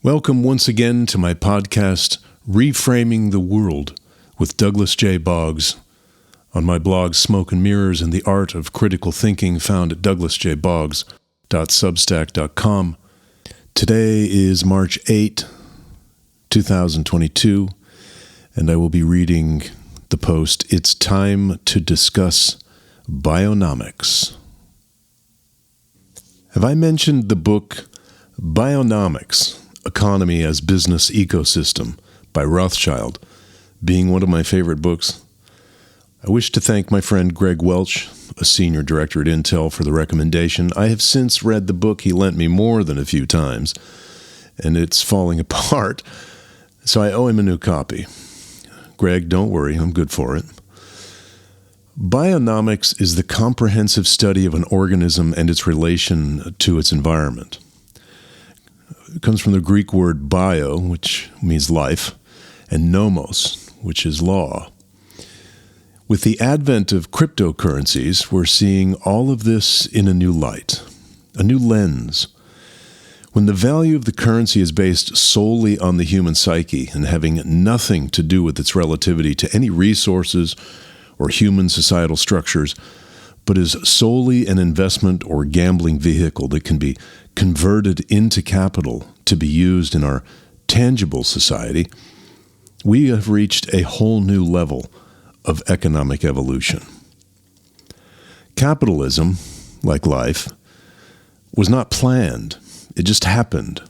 Welcome once again to my podcast, ReFraming the World, with Douglas J Boggs, on my blog Smoke and Mirrors and the Art of Critical Thinking, found at douglasjboggs.substack.com. Today is March 8, 2022, and I will be reading the post, "It's Time to Discuss Bionomics." Have I mentioned the book Bionomics, Economy as Business Ecosystem by Rothschild being one of my favorite books? I wish to thank my friend Greg Welch, a senior director at Intel, for the recommendation. I have since read the book he lent me more than a few times, and it's falling apart, so I owe him a new copy. Greg, don't worry, I'm good for it. Bionomics is the comprehensive study of an organism and its relation to its environment. It comes from the Greek word bio, which means life, and nomos, which is law. With the advent of cryptocurrencies, we're seeing all of this in a new light, a new lens. When the value of the currency is based solely on the human psyche and having nothing to do with its relativity to any resources or human societal structures, but is solely an investment or gambling vehicle that can be converted into capital to be used in our tangible society, we have reached a whole new level of economic evolution. Capitalism, like life, was not planned. It just happened.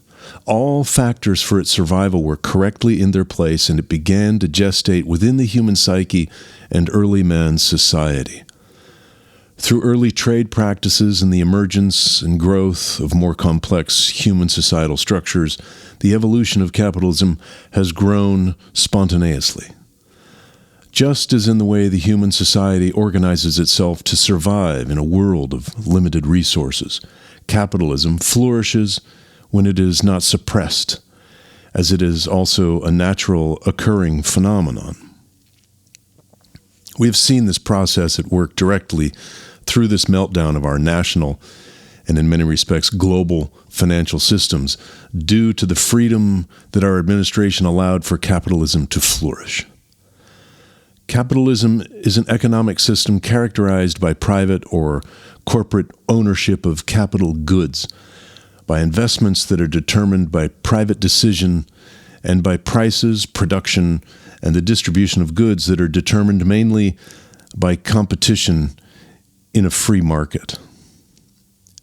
All factors for its survival were correctly in their place, and it began to gestate within the human psyche and early man's society. Through early trade practices and the emergence and growth of more complex human societal structures, the evolution of capitalism has grown spontaneously. Just as in the way the human society organizes itself to survive in a world of limited resources, capitalism flourishes when it is not suppressed, as it is also a natural occurring phenomenon. We have seen this process at work directly through this meltdown of our national and, in many respects, global financial systems due to the freedom that our administration allowed for capitalism to flourish. Capitalism is an economic system characterized by private or corporate ownership of capital goods, by investments that are determined by private decision, and by prices, production, and the distribution of goods that are determined mainly by competition in a free market.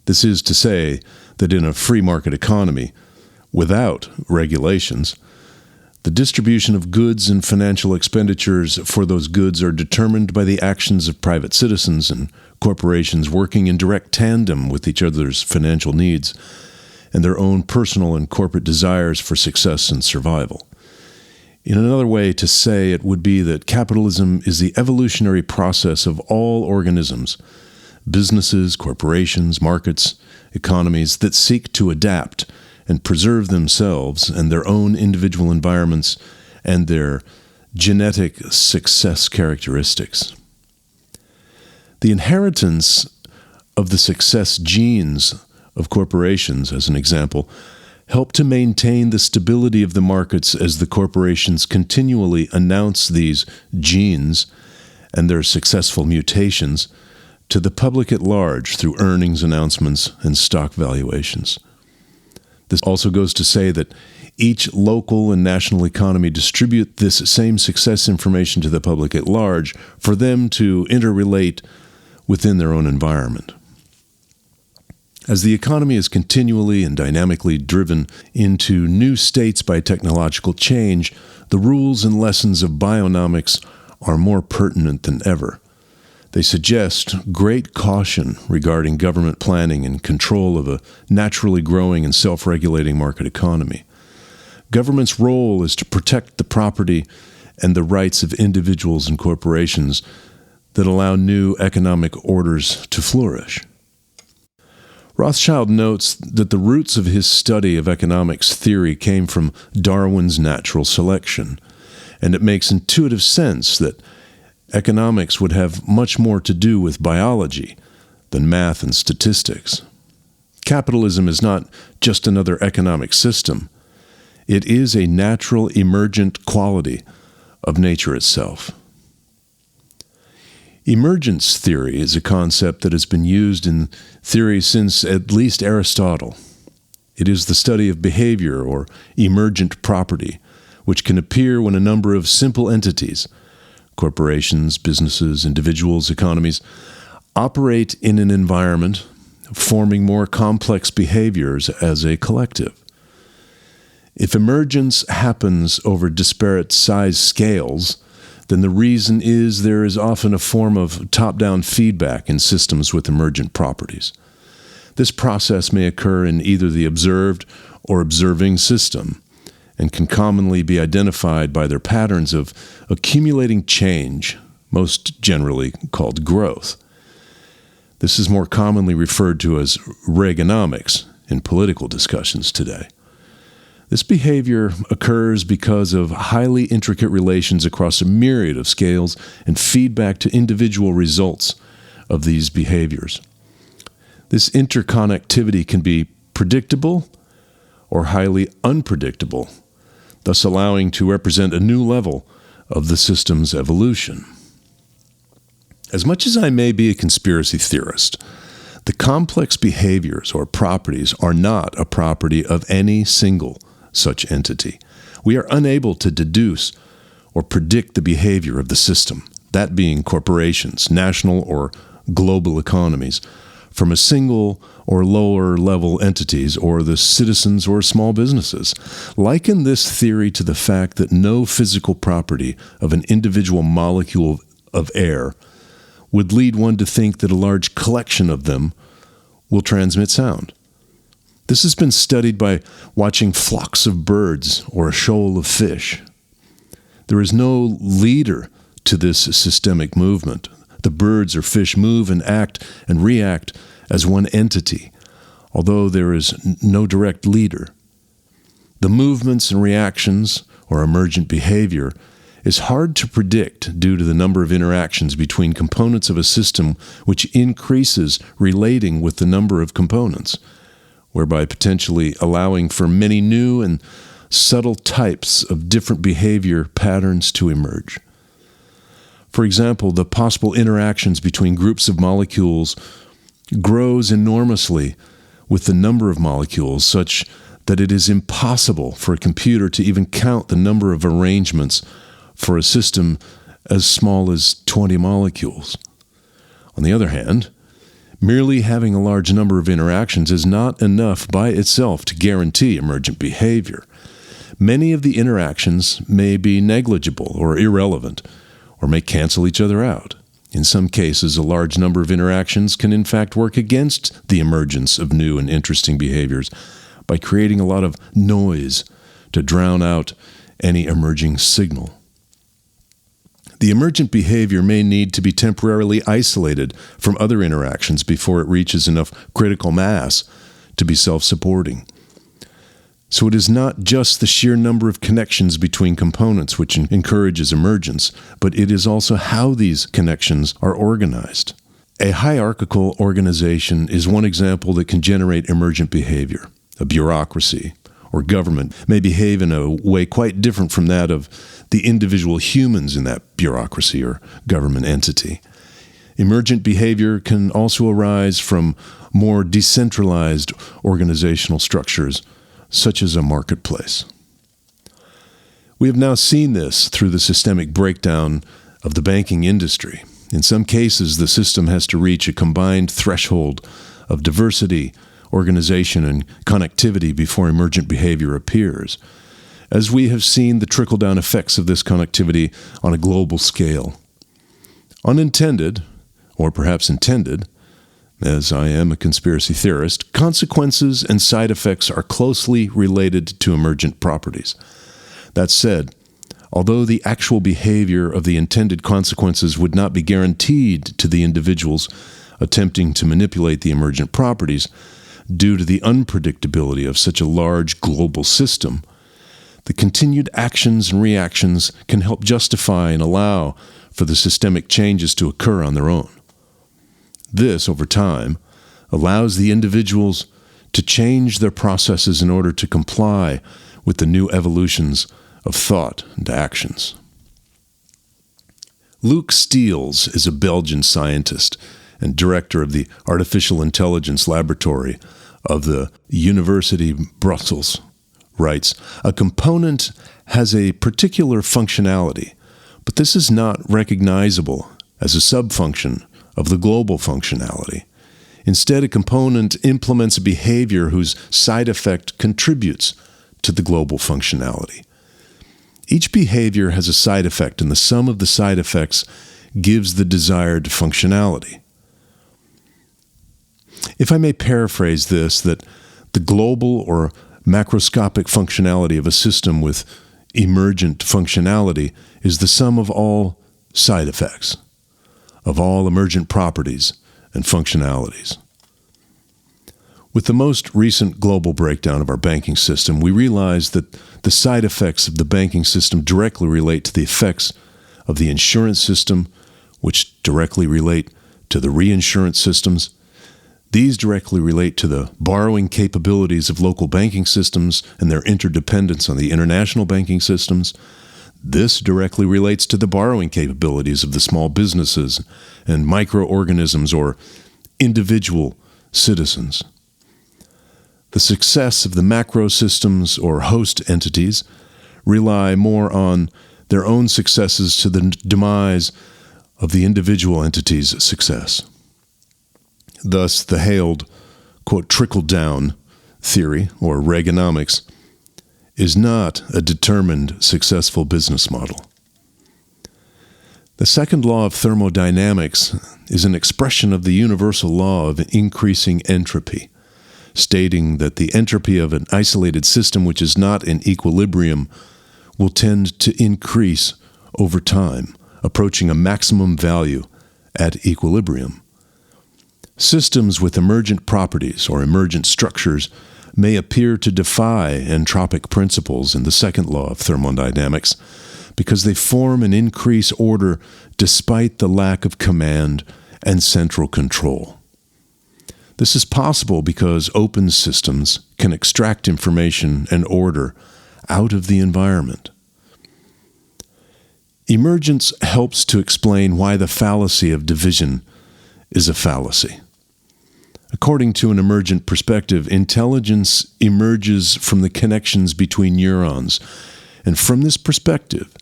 This is to say that in a free market economy, without regulations, the distribution of goods and financial expenditures for those goods are determined by the actions of private citizens and corporations working in direct tandem with each other's financial needs and their own personal and corporate desires for success and survival. In another way to say it would be that capitalism is the evolutionary process of all organisms, businesses, corporations, markets, economies that seek to adapt and preserve themselves and their own individual environments and their genetic success characteristics. The inheritance of the success genes of corporations, as an example, help to maintain the stability of the markets as the corporations continually announce these genes and their successful mutations to the public at large through earnings announcements and stock valuations. This also goes to say that each local and national economy distribute this same success information to the public at large for them to interrelate within their own environment. As the economy is continually and dynamically driven into new states by technological change, the rules and lessons of bionomics are more pertinent than ever. They suggest great caution regarding government planning and control of a naturally growing and self-regulating market economy. Government's role is to protect the property and the rights of individuals and corporations that allow new economic orders to flourish. Rothschild notes that the roots of his study of economics theory came from Darwin's natural selection, and it makes intuitive sense that economics would have much more to do with biology than math and statistics. Capitalism is not just another economic system. It is a natural emergent quality of nature itself. Emergence theory is a concept that has been used in theory since at least Aristotle. It is the study of behavior or emergent property, which can appear when a number of simple entities, corporations, businesses, individuals, economies, operate in an environment, forming more complex behaviors as a collective. If emergence happens over disparate size scales, then the reason is there is often a form of top-down feedback in systems with emergent properties. This process may occur in either the observed or observing system, and can commonly be identified by their patterns of accumulating change, most generally called growth. This is more commonly referred to as Reaganomics in political discussions today. This behavior occurs because of highly intricate relations across a myriad of scales and feedback to individual results of these behaviors. This interconnectivity can be predictable or highly unpredictable, thus allowing to represent a new level of the system's evolution. As much as I may be a conspiracy theorist, the complex behaviors or properties are not a property of any single such entity. We are unable to deduce or predict the behavior of the system, that being corporations, national or global economies, from a single or lower level entities or the citizens or small businesses. Liken this theory to the fact that no physical property of an individual molecule of air would lead one to think that a large collection of them will transmit sound. This has been studied by watching flocks of birds or a shoal of fish. There is no leader to this systemic movement. The birds or fish move and act and react as one entity, although there is no direct leader. The movements and reactions, or emergent behavior, is hard to predict due to the number of interactions between components of a system, which increases relating with the number of components, whereby potentially allowing for many new and subtle types of different behavior patterns to emerge. For example, the possible interactions between groups of molecules grows enormously with the number of molecules, such that it is impossible for a computer to even count the number of arrangements for a system as small as 20 molecules. On the other hand, merely having a large number of interactions is not enough by itself to guarantee emergent behavior. Many of the interactions may be negligible or irrelevant, or may cancel each other out. In some cases, a large number of interactions can in fact work against the emergence of new and interesting behaviors by creating a lot of noise to drown out any emerging signal. The emergent behavior may need to be temporarily isolated from other interactions before it reaches enough critical mass to be self-supporting. So it is not just the sheer number of connections between components which encourages emergence, but it is also how these connections are organized. A hierarchical organization is one example that can generate emergent behavior. A bureaucracy or government may behave in a way quite different from that of the individual humans in that bureaucracy or government entity. Emergent behavior can also arise from more decentralized organizational structures, such as a marketplace. We have now seen this through the systemic breakdown of the banking industry. In some cases, the system has to reach a combined threshold of diversity, organization, and connectivity before emergent behavior appears, as we have seen the trickle-down effects of this connectivity on a global scale. Unintended, or perhaps intended, as I am a conspiracy theorist, consequences and side effects are closely related to emergent properties. That said, although the actual behavior of the intended consequences would not be guaranteed to the individuals attempting to manipulate the emergent properties due to the unpredictability of such a large global system, the continued actions and reactions can help justify and allow for the systemic changes to occur on their own. This, over time, allows the individuals to change their processes in order to comply with the new evolutions of thought and actions. Luc Steels is a Belgian scientist and director of the Artificial Intelligence Laboratory of the University Brussels, writes, "A component has a particular functionality, but this is not recognizable as a subfunction of the global functionality. Instead, a component implements a behavior whose side effect contributes to the global functionality. Each behavior has a side effect, and the sum of the side effects gives the desired functionality." If I may paraphrase this, that the global or macroscopic functionality of a system with emergent functionality is the sum of all side effects, of all emergent properties and functionalities. With the most recent global breakdown of our banking system, we realize that the side effects of the banking system directly relate to the effects of the insurance system, which directly relate to the reinsurance systems. These directly relate to the borrowing capabilities of local banking systems and their interdependence on the international banking systems. This directly relates to the borrowing capabilities of the small businesses and microorganisms or individual citizens. The success of the macro systems or host entities rely more on their own successes to the demise of the individual entity's success. Thus, the hailed, quote, trickle-down theory, or Reaganomics, is not a determined, successful business model. The second law of thermodynamics is an expression of the universal law of increasing entropy, stating that the entropy of an isolated system which is not in equilibrium will tend to increase over time, approaching a maximum value at equilibrium. Systems with emergent properties or emergent structures may appear to defy entropic principles in the second law of thermodynamics because they form and increase order despite the lack of command and central control. This is possible because open systems can extract information and order out of the environment. Emergence helps to explain why the fallacy of division is a fallacy. According to an emergent perspective, intelligence emerges from the connections between neurons, and from this perspective,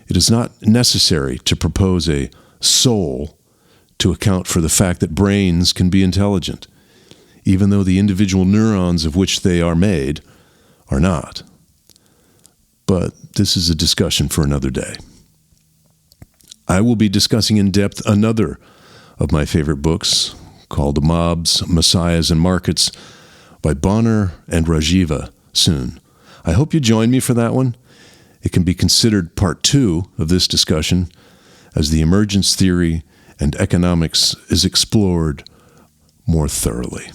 it is not necessary to propose a soul to account for the fact that brains can be intelligent, even though the individual neurons of which they are made are not. But this is a discussion for another day. I will be discussing in depth another of my favorite books, called Mobs, Messiahs, and Markets by Bonner and Rajiva soon. I hope you join me for that one. It can be considered part 2 of this discussion as the emergence theory and economics is explored more thoroughly.